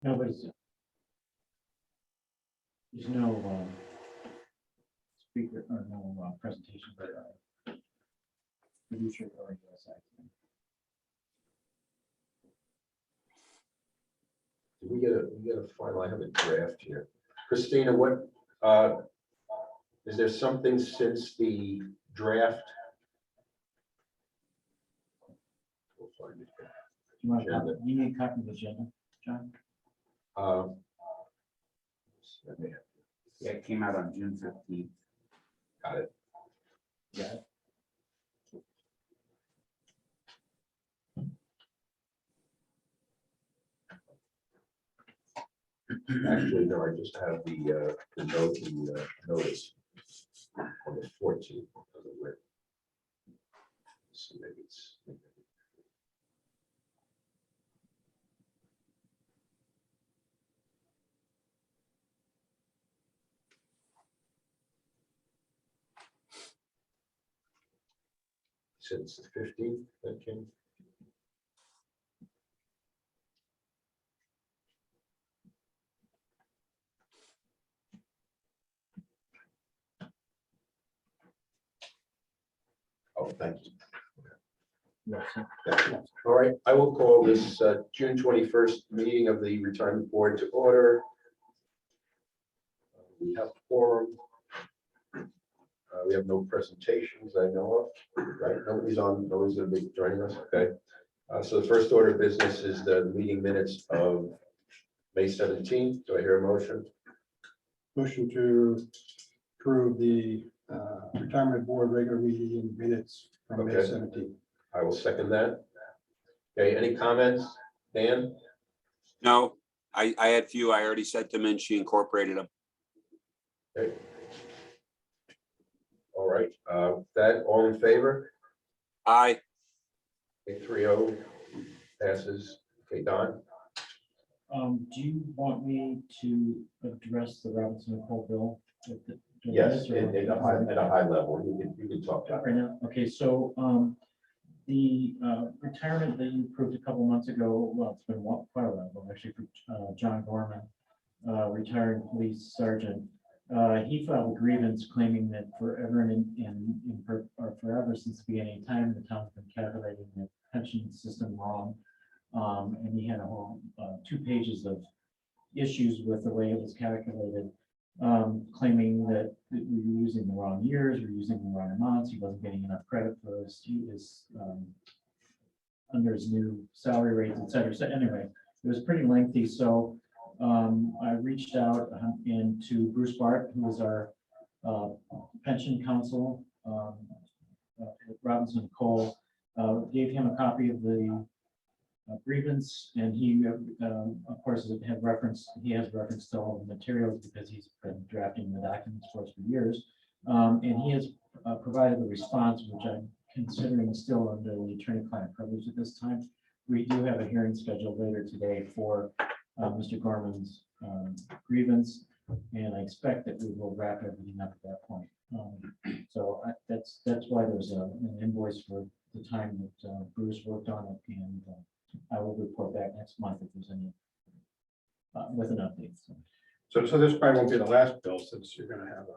Nobody's. There's no speaker or no presentation, but producer or USI. We get a final. I have a draft here. Christina, what is there something since the draft? We'll find it. You need a copy of the agenda, John? Yeah, it came out on June 15th. Got it. Yeah. Actually, no, I just have the note, the notice on the 14th. So maybe it's. Since the 15th, that came. Oh, thank you. Yes. All right, I will call this June 21st meeting of the Retirement Board to order. We have quorum. We have no presentations I know of, right? Nobody's going to be joining us, okay? So the first order of business is the meeting minutes of May 17th. Do I hear a motion? Motion to approve the retirement board regular meeting minutes from May Okay. 17th. I will second that. Okay, any comments? Dan? No, I had few. I already sent them in. She incorporated them. Okay. All right, that all in favor? Aye. Okay, 3-0 passes. Okay, Don? Do you want me to address the Robinson and Cole bill? Yes, at a high level. You can talk about it. Right now, okay, so the retirement that you approved a couple months ago, well, it's been quite a while ago, actually, for John Gorman, retired police sergeant. He filed a grievance claiming that forever forever since the beginning of time, the town's been calculating the pension system wrong. And he had a whole 2 pages of issues with the way it was calculated, claiming that we were using the wrong years, we were using the wrong amounts, he wasn't getting enough credit for his under his new salary rates, et cetera. So anyway, it was pretty lengthy. So I reached out to Bruce Bart, who was our pension counsel at Robinson Cole, gave him a copy of the grievance, and he of course had reference. He has reference to all the materials because he's been drafting the documents for us for years, and he has provided a response, which I'm considering still under the attorney-client privilege at this time. We do have a hearing scheduled later today for Mr. Gorman's grievance, and I expect that we will wrap everything up at that point. So that's why there's an invoice for the time that Bruce worked on it, and I will report back next month if there's any with an update. So this probably won't be the last bill since you're going to have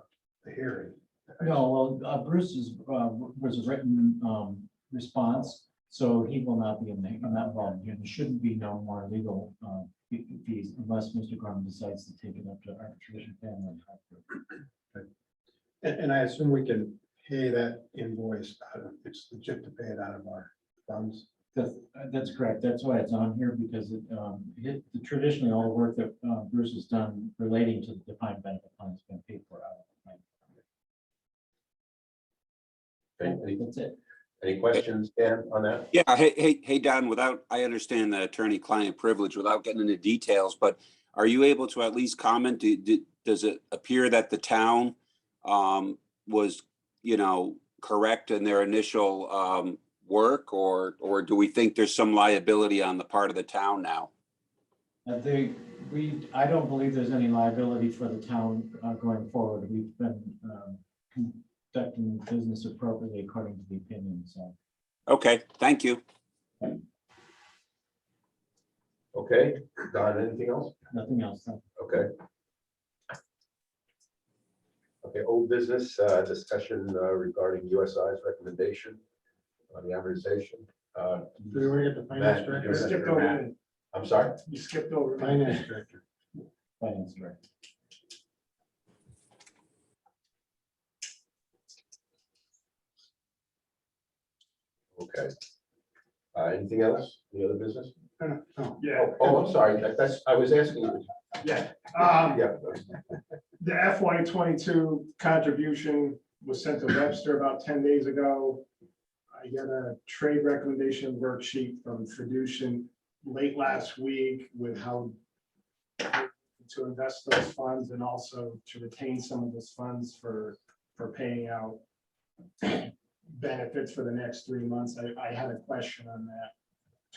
a hearing. No, well, Bruce's was a written response, so he will not be not involved here. There shouldn't be no more legal fees unless Mr. Gorman decides to take it up to arbitration family. And I assume we can pay that invoice out of, it's legit to pay it out of our funds. That's correct. That's why it's on here, because traditionally all the work that Bruce has done relating to the defined benefit plan has been paid for out of the plan. Okay, That's it. any questions, Dan, on that? Yeah. Hey, Don, I understand the attorney-client privilege without getting into details, but are you able to at least comment? Does it appear that the town was, correct in their initial work, or do we think there's some liability on the part of the town now? I don't believe there's any liability for the town going forward. We've been conducting business appropriately according to the opinion. So Okay, thank you. Okay, Don, anything else? Nothing else. Okay. Okay, old business, discussion regarding USI's recommendation on the amortization. Do we want to get the finance Matt, director? you skipped over it. I'm sorry? You skipped over finance director. Finance director. Okay. Anything else? Any other business? No. Yeah, I'm sorry. That's, I was asking you. yeah. Yeah. The FY 22 contribution was sent to Webster about 10 days ago. I got a trade recommendation worksheet from Fiducian late last week with how to invest those funds and also to retain some of those funds for paying out benefits for the next 3 months. I had a question on that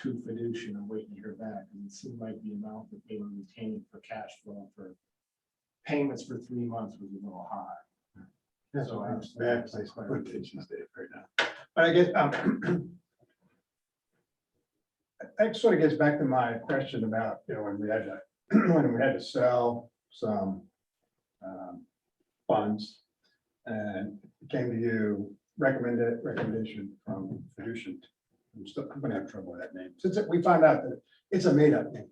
to Fiducian. I'm waiting to hear back. And it seemed like the amount that they were retaining for cash flow for payments for 3 months was a little high. That's So a I bad place to put it these days right now. But I guess, that sort of gets back to my question about, when we had to, when we had to sell some funds, and it came to you, recommendation from Fiducian. I'm gonna have trouble with that name, since we found out that it's a made-up name.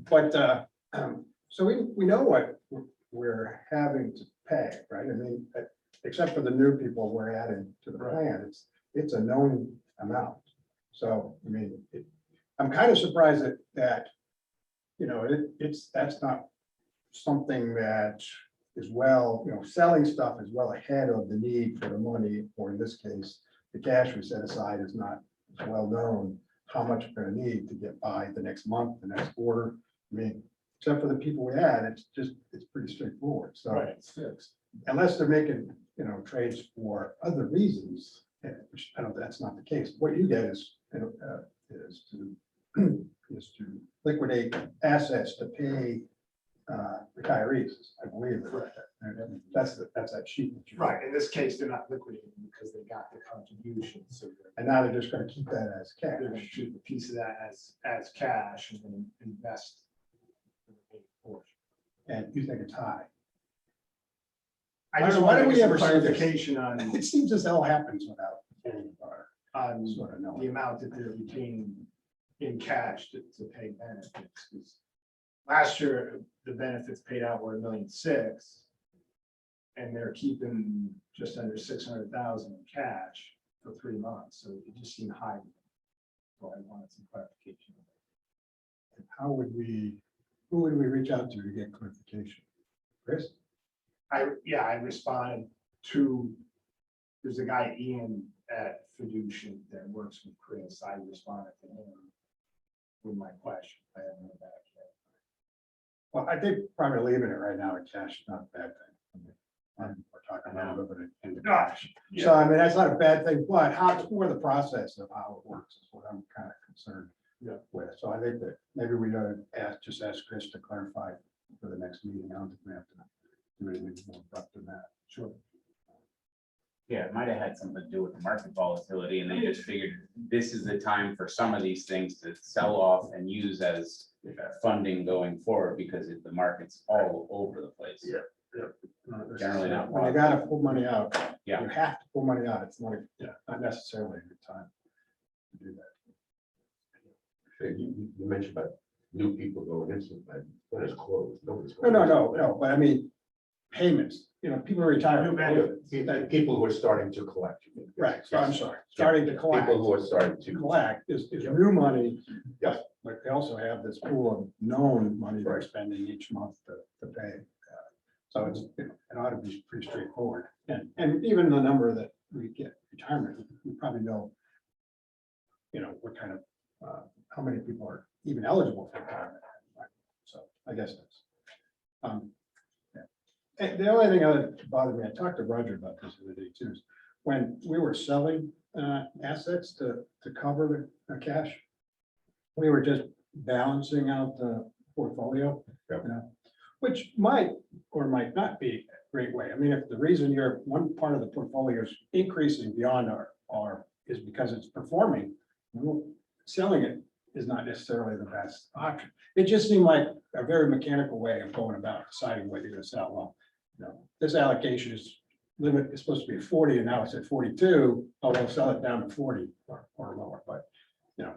But, so we know what we're having to pay, right? I mean, except for the new people we're adding to the plan, it's a known amount. So, I mean, I'm kind of surprised that that's not something that is selling stuff is well ahead of the need for the money, or in this case, the cash we set aside is not well known how much we're gonna need to get by the next month, the next quarter. I mean, except for the people we add, it's pretty straightforward. So Right, it's fixed. unless they're making, trades for other reasons, which I don't, that's not the case. What you get is to liquidate assets to pay retirees, I believe. That's that sheet. that you- Right, in this case, they're not liquidating because they got the contribution, so And now they're just gonna keep that as cash. they're gonna shoot a piece of that as cash and then invest. the remaining portion. And you think it's high. I just Why want don't to we get some ever see this? clarification on, It seems this all happens without any of our on sort of the knowing. amount that they're retaining in cash to pay benefits. 'Cause last year, the benefits paid out were $1.6 million. And they're keeping just under 600,000 in cash for 3 months, so it just seemed high. So I wanted some clarification. Who would we reach out to get clarification? Chris? I responded to, there's a guy, Ian, at Fiducian that works with Chris. I responded to him with my question. I haven't heard back yet. Well, I think probably leaving it right now in cash is not a bad thing. We're talking about a little bit into cash. Yeah. So I mean, that's not a bad thing, but it's more the process of how it works is what I'm kind of concerned with. So I think that maybe we ought to just ask Chris to clarify for the next meeting. I don't think we have to do anything more abrupt than that. Sure. Yeah, it might have had something to do with the market volatility, and they just figured this is the time for some of these things to sell off and use as funding going forward, because the market's all over the place. Yeah. Generally not. When you gotta pull money out, Yeah. you have to pull money out. It's not necessarily a good time to do that. You mentioned about new people going into it, when it's closed, nobody's. No, but I mean, payments, people retire. New benefits. People who are starting to collect. Right, so I'm sorry, starting to collect. People who are starting to. Collect is new money. Yeah. But they also have this pool of known money they're spending each month to pay. So it ought to be pretty straightforward. And even the number that we get retirement, we probably know, what kind of, how many people are even eligible for retirement. So I guess that's. And the only thing that bothered me, I talked to Roger about this the other day too, is when we were selling assets to cover the cash, we were just balancing out the portfolio, Yep. Which might or might not be a great way. I mean, if the reason one part of the portfolio is increasing beyond our is because it's performing, well, selling it is not necessarily the best option. It just seemed like a very mechanical way of going about deciding whether you're gonna sell. Well, you know, this allocation is limit is supposed to be 40 and now it's at 42. Oh, we'll sell it down to 40 or lower, but you know,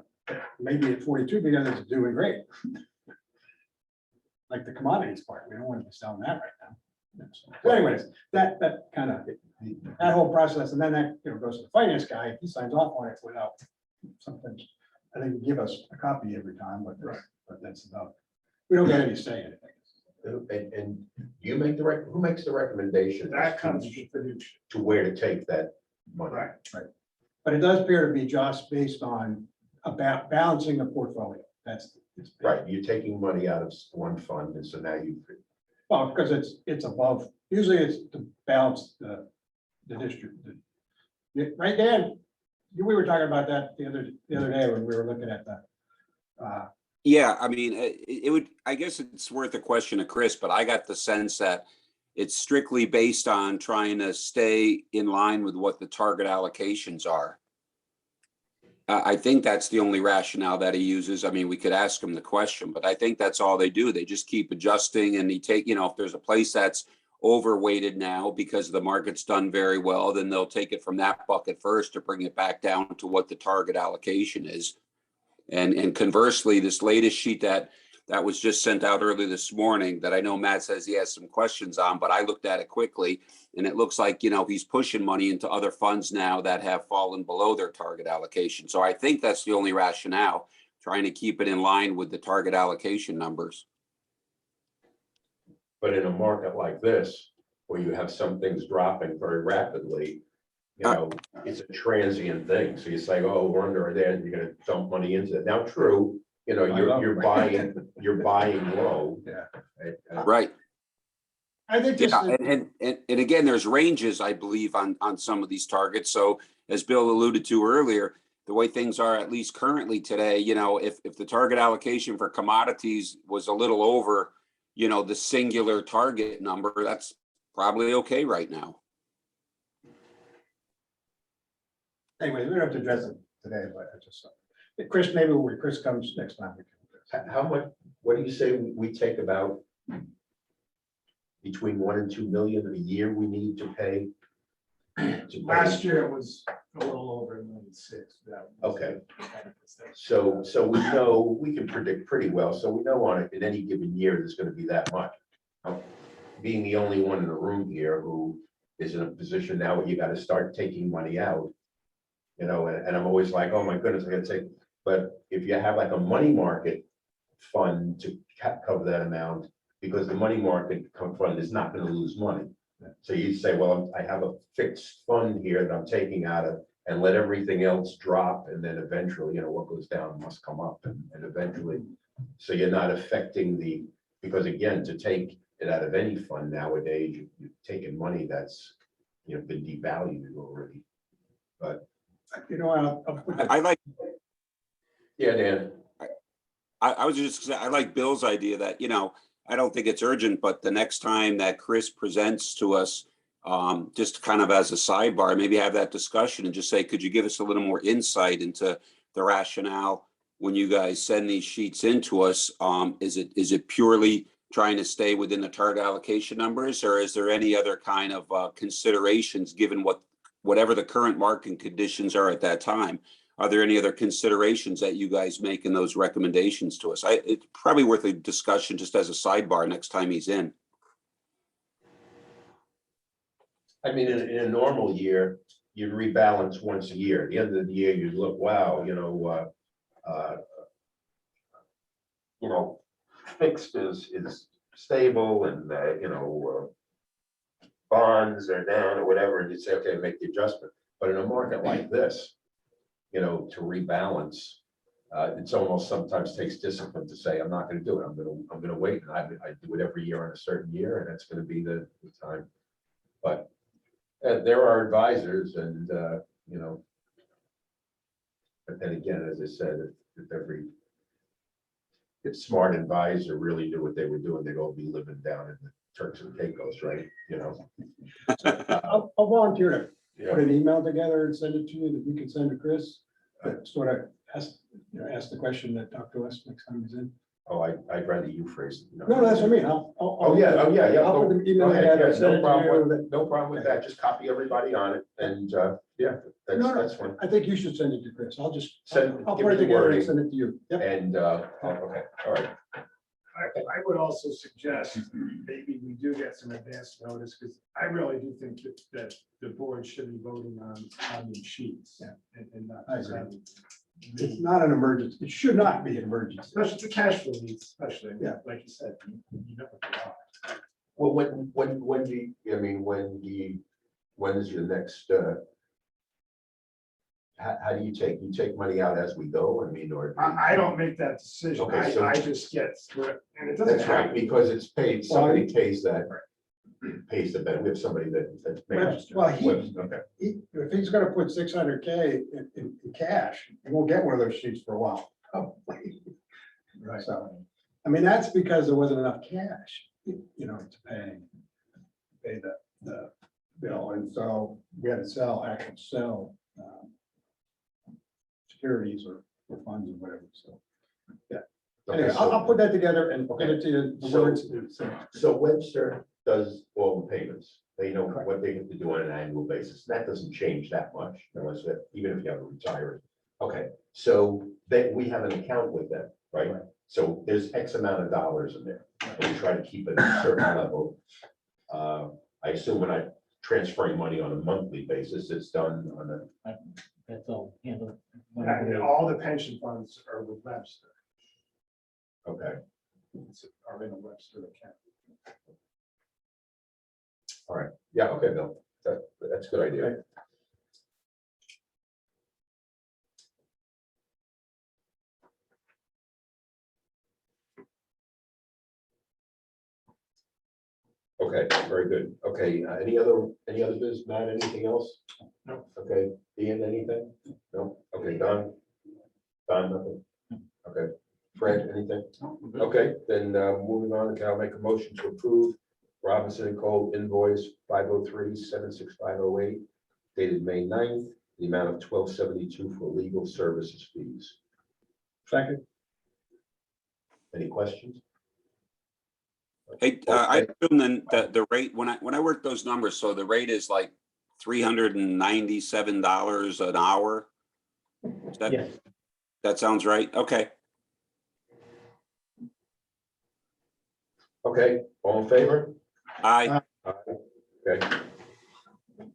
maybe at 42 because it's doing great. Like the commodities part, we don't want to be selling that right now. So anyways, that kind of, that whole process, and then that, you know, goes to the finance guy, he signs off on it without something. I think you give us a copy every time, but that's about, we don't get any say in it. And you make who makes the recommendation? That comes from fiduciary. To where to take that money? Right. But it does appear to be just based on about balancing the portfolio. That's. It's Right, you're taking money out of one fund, and so now you, Well, because it's above, usually it's to balance the district. Right, Dan? We were talking about that the other day when we were looking at the. Yeah, I mean, it would, I guess it's worth a question to Chris, but I got the sense that it's strictly based on trying to stay in line with what the target allocations are. I think that's the only rationale that he uses. I mean, we could ask him the question, but I think that's all they do. They just keep adjusting, and he take, you know, if there's a place that's overweighted now because the market's done very well, then they'll take it from that bucket first to bring it back down to what the target allocation is. And conversely, this latest sheet that was just sent out early this morning that I know Matt says he has some questions on, but I looked at it quickly and it looks like, you know, he's pushing money into other funds now that have fallen below their target allocation. So I think that's the only rationale, trying to keep it in line with the target allocation numbers. but in a market like this, where you have some things dropping very rapidly, you know, it's a transient thing. So you say, oh, we're under or there, you're gonna dump money into it. Now, true, you know, you're buying low. Yeah. Right. I think just. Yeah, and again, there's ranges, I believe, on some of these targets. So as Bill alluded to earlier, the way things are, at least currently today, you know, if the target allocation for commodities was a little over, you know, the singular target number, that's probably okay right now. Anyway, we don't have to address it today, but I just, Chris, maybe when Chris comes next time. We can. How much, what do you say we take about between 1 and 2 million a year we need to pay? Last year it was a little over $1.6 million. Okay. So we know, we can predict pretty well. So we know on it, in any given year, there's gonna be that much. Being the only one in the room here who is in a position now where you gotta start taking money out. You know, and I'm always like, oh my goodness, I gotta take, but if you have like a money market fund to cover that amount, because the money market fund is not gonna lose money. So you say, well, I have a fixed fund here that I'm taking out of, and let everything else drop, and then eventually, you know, what goes down must come up, and eventually, so you're not affecting the, because again, to take it out of any fund nowadays, you're taking money that's, you know, been devalued already. But You know, I'll put that. I like, yeah, Dan. I was just, I like Bill's idea that, you know, I don't think it's urgent, but the next time that Chris presents to us, just kind of as a sidebar, maybe have that discussion and just say, could you give us a little more insight into the rationale when you guys send these sheets into us? Is it purely trying to stay within the target allocation numbers, or is there any other kind of considerations given whatever the current market conditions are at that time? Are there any other considerations that you guys make in those recommendations to us? It's probably worth a discussion just as a sidebar next time he's in. I mean, in a normal year, you'd rebalance once a year. At the end of the year, you'd look, wow, fixed is stable, and bonds are down or whatever, and you'd say, okay, make the adjustment. But in a market like this, to rebalance, it's almost sometimes takes discipline to say, I'm not going to do it. I'm going to wait, and I do it every year on a certain year, and that's going to be the time. But there are advisors, and but then again, as I said, if smart advisor really knew what they were doing, they'd all be living down in the Turks and Caicos, right? I'll volunteer to Yeah. put an email together and send it to you that you can send to Chris. Sort of ask the question that Dr. West next time he's in. Oh, I'd rather you phrase it. No, that's what I mean. Oh, yeah, yeah. I'll put the email Go ahead, together, yeah, send it no problem to with, you. no problem with that, just copy everybody on it, and, yeah, No, that's fine. I think you should send it to Chris. I'll just, Send- I'll give put it me the together and wording. send it to you. Yep. And, okay, all right, I would also suggest maybe we do get some advance notice, because I really do think that the board should be voting on these sheets. Yeah. And not I just agree. having. It's not an emergency. It should not be an emergency. Especially the cash flow needs, especially, Yeah. like you said, you know what they are. well, when do you, I mean, when is your next, how do you take money out as we go, I mean, or? I don't make that decision. Okay, so- I just get, and it doesn't That's right, have. because it's paid, somebody pays that, pays the bet, we have somebody that. Well, he- Okay, If he's gonna put 600K in cash, he won't get one of those sheets for a while. Right. So, I mean, that's because there wasn't enough cash, to pay the bill, and so we had to sell securities or funds or whatever, so. Anyway, okay, I'll put that together and get it to you, the So- words. so Webster does all the payments, they know Correct. what they have to do on an annual basis, that doesn't change that much, unless, even if you have a retiree. Okay, so then we have an account with them, right? Right. So there's X amount of dollars in there, and we try to keep it at a certain level. I assume when I'm transferring money on a monthly basis, it's done on a, That's all handled. And all the pension funds are with Webster, okay, are in a Webster account. yeah, okay, Bill, that's a good idea. Okay, very good. Okay, any other business, Matt, anything else? No. Okay, Ian, anything? No? Okay, Don? Don, nothing? Okay, Fred, anything? Okay, then moving on, I'll make a motion to approve Robinson and Cole invoice 503-76508 dated May 9th, the amount of $12.72 for legal services fees. Second. Hey, I assume then that the rate, when I work those numbers, so the rate is like $397 an hour? Is that, Yes. that sounds right? Okay. Okay, all in favor? Aye. Okay.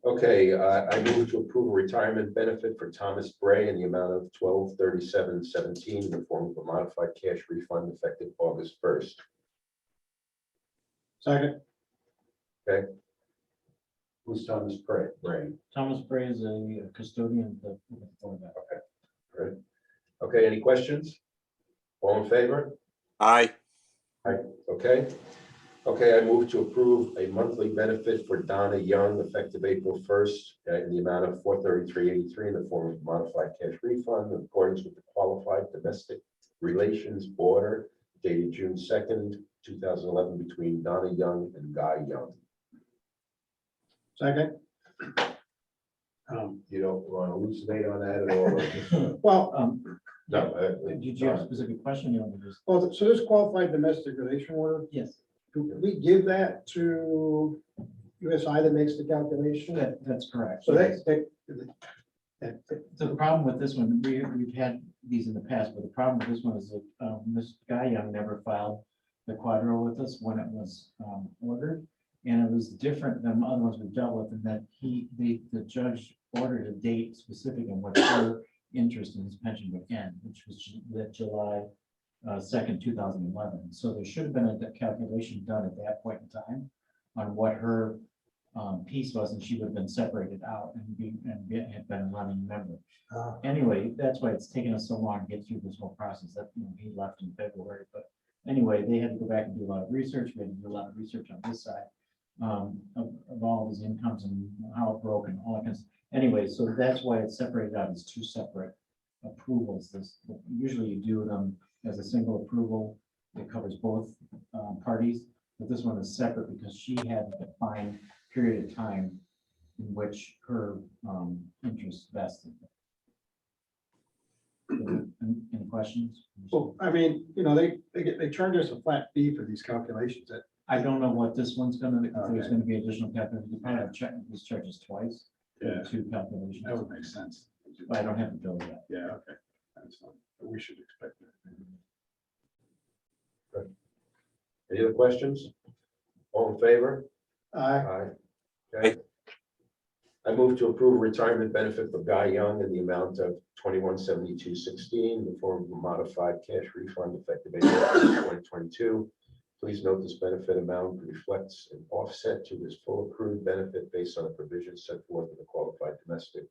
Okay, I move to approve a retirement benefit for Thomas Bray in the amount of $1237.17 in the form of a modified cash refund effective August 1st. Second. Who's Thomas Bray? Thomas Bray is a custodian of the quarterback. Right. Okay, any questions? All in favor? Aye. Okay. Okay, I move to approve a monthly benefit for Donna Young effective April 1st in the amount of $433.83 in the form of modified cash refund in accordance with the qualified domestic relations order dated June 2nd, 2011 between Donna Young and Guy Young. Second. You don't want to hallucinate on that at all? Well, No. Did you have a specific question? You want to just? well, so this qualified domestic relation order, Yes, do we give that to USI that makes the calculation? that's correct. So So the problem with this one, we've had these in the past, but the problem with this one is that this guy Young never filed the quadro with us when it was ordered. And it was different than other ones we've dealt with in that the judge ordered a date specific in which her interest in his pension would end, which was July 2nd, 2011. So there should have been a calculation done at that point in time on what her piece was, and she would have been separated out and had been a running member. Anyway, that's why it's taken us so long to get through this whole process. That he left in February, but anyway, they had to go back and do a lot of research. We had to do a lot of research on this side of all of his incomes and how it broke and all that kind of. Anyway, so that's why it's separated out as two separate approvals. Usually you do them as a single approval that covers both parties, but this one is separate because she had a defined period of time in which her interest vested. Any questions? Well, I mean, you know, they charge us a flat fee for these calculations that, I don't know what this one's gonna, if there's Okay. gonna be additional calculations, you probably have check, this charges twice. Yeah. Two calculations, that would make sense. but I don't have the bill yet. Yeah, okay. That's fine. But we should expect that. Any other questions? All in favor? Aye. Aye. Okay. I move to approve retirement benefit for Guy Young in the amount of 2172.16 in the form of a modified cash refund effective April 2022. Please note this benefit amount reflects an offset to his full accrued benefit based on a provision set forth in the qualified domestic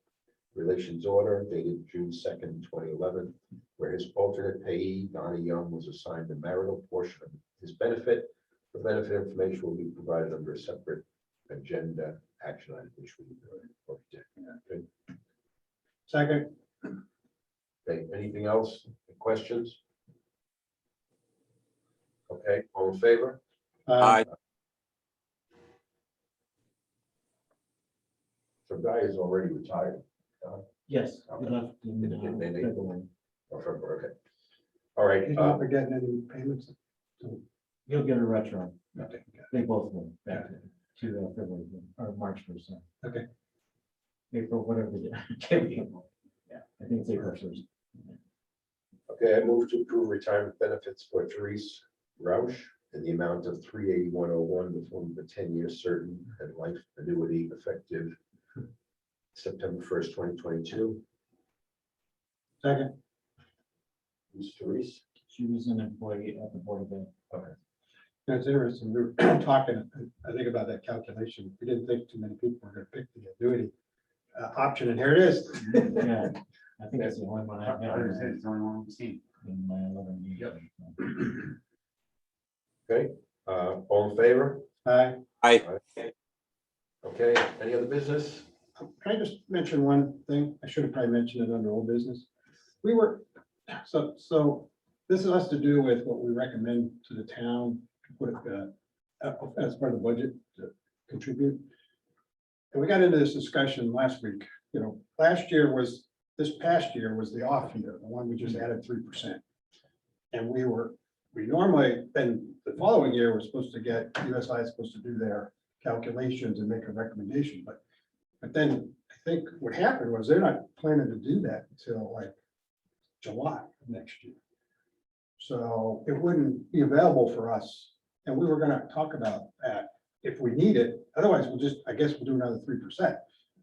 relations order dated June 2nd, 2011, where his alternate payee, Donna Young, was assigned the marital portion of his benefit. The benefit information will be provided under a separate agenda action item, which we already did. Okay. Second. Okay, anything else? Questions? Okay, all in favor? Aye. So Guy is already retired. Yes, we Okay. left in Did they- February. Oh, February, okay. All right, He's not getting any payments. He'll get a retro. Okay. They both will back to February or March 1st. Okay. April, whatever the can't be April. Yeah, I think it's April 1st. okay, I move to approve retirement benefits for Therese Roush in the amount of 381.01 in the form of a 10-year certain and life annuity effective September 1st, 2022. Second. Who's Therese? She was an employee at the Board of Ed. That's interesting. We were talking, I think about that calculation. We didn't think too many people were gonna pick the annuity option, and here it is. Yeah, I think that's the only one I've I was had saying, it's the only one we've seen. in my 11 years. Okay, all in favor? Aye. Aye. Okay, any other business? Can I just mention one thing? I should have probably mentioned it under old business. We were, so this has to do with what we recommend to the town, to put as part of the budget to contribute. And we got into this discussion last week, you know, this past year was the off year, the one we just added 3%. And we normally, then the following year, we're supposed to get, USI is supposed to do their calculations and make a recommendation, but then I think what happened was they're not planning to do that until like July of next year. So it wouldn't be available for us. And we were gonna talk about that if we need it. Otherwise, I guess we'll do another 3%.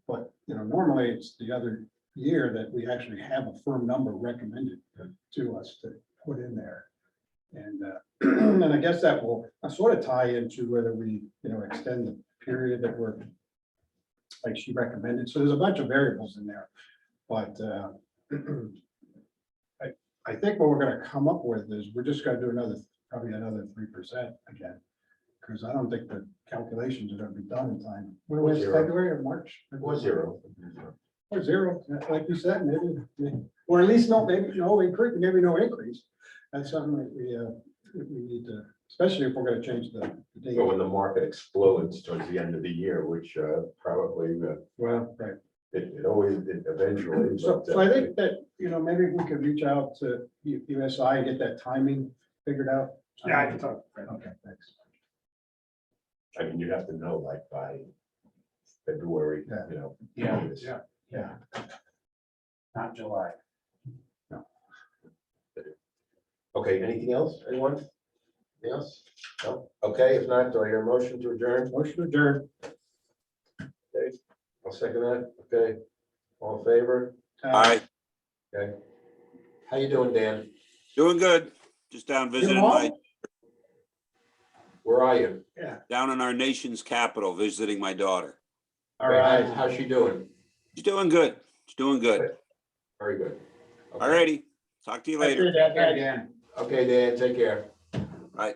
But, you know, normally it's the other year that we actually have a firm number recommended to us to put in there. And, and I guess that will sort of tie into whether we, you know, extend the period that we're, like she recommended. So there's a bunch of variables in there. But I think what we're gonna come up with is we're just gonna do probably another 3% again. Because I don't think the calculations are gonna be done in time. When was it, Zero. February or March? Or zero? Or zero, like you said, maybe, or at least maybe no increase. That's something that we need to, especially if we're gonna change the date. But when the market explodes towards the end of the year, which probably Well, right. it eventually. So but, I think that, you know, maybe we could reach out to USI and get that timing figured out. Yeah, I can talk. Okay, thanks. I mean, you have to know like by February, Yeah. you know. Yeah. August. Yeah. Not July. Okay, anything else? Anyone? Anything else? No? Okay, if not, do I hear a motion to adjourn? Motion adjourned. Okay, I'll second that. Okay, all in favor? Aye. Okay. How you doing, Dan? Doing good. Just down visiting Where are you? down in our nation's capital, visiting my daughter. All Okay, right. How's she doing? She's doing good. She's doing good. Very good. Okay. All righty. Talk to you later. Okay, Dan, take care. Bye.